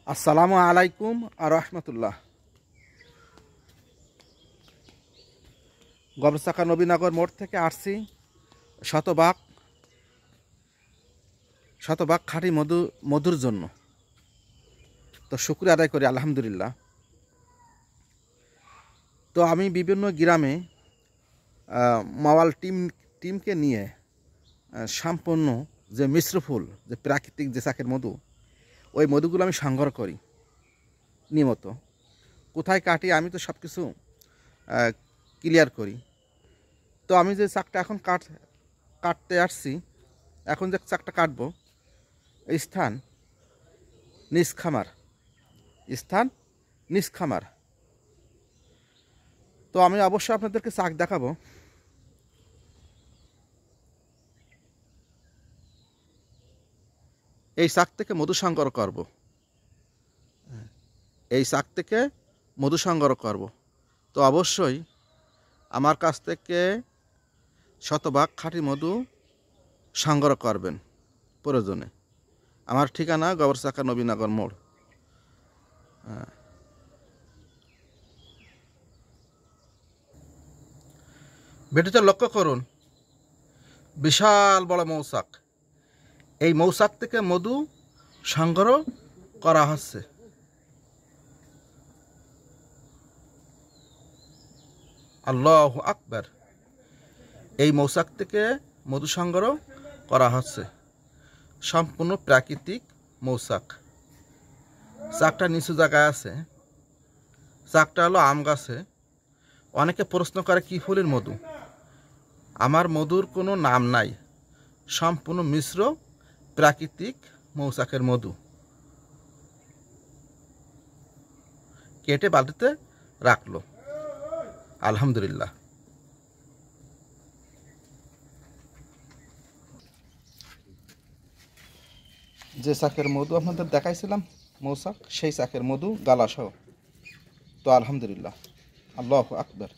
আসসালামু আলাইকুম আর রহমতুল্লাহ। গবরচাকা নবীনগর মোড় থেকে আসছি শতভাগ খাঁটি মধুর জন্য। তো শুকরিয়া আদায় করি আলহামদুলিল্লাহ। তো আমি বিভিন্ন গ্রামে মাওয়াল টিমকে নিয়ে সম্পূর্ণ যে মিশ্র ফুল, যে প্রাকৃতিক যে চাকের মধু, ওই মধুগুলো আমি সংগ্রহ করি নিয়মিত। কোথায় কাটি আমি তো সব কিছু ক্লিয়ার করি। তো আমি যে চাকটা এখন কাটতে আসছি, এখন যে চাকটা কাটবো, এই স্থান নিজ খামার। তো আমি অবশ্যই আপনাদেরকে চাক দেখাবো। এই চাক থেকে মধু সংগ্রহ করব। তো অবশ্যই আমার কাছ থেকে শতভাগ খাঁটি মধু সংগ্রহ করবেন প্রয়োজনে। আমার ঠিকানা গবরচাকা নবীনগর মোড়। ভিডিওতে লক্ষ্য করুন, বিশাল বড় মৌচাক। এই মৌচাক থেকে মধু সংগ্রহ করা হচ্ছে। আল্লাহু আকবার। এই মৌচাক থেকে মধু সংগ্রহ করা হচ্ছে, সম্পূর্ণ প্রাকৃতিক মৌচাক। চাকটা নিচু জায়গায় আছে। চাকটা হলো আম গাছে। অনেকে প্রশ্ন করে কি ফুলের মধু। আমার মধুর কোনো নাম নাই, সম্পূর্ণ মিশ্র প্রাকৃতিক মৌচাকের মধু। কেটে বালতিতে রাখলো, আলহামদুলিল্লাহ। যে চাকের মধু আপনাদের দেখাইছিলাম মৌচাক, সেই চাকের মধু গালাসহ। তো আলহামদুলিল্লাহ, আল্লাহু আকবার।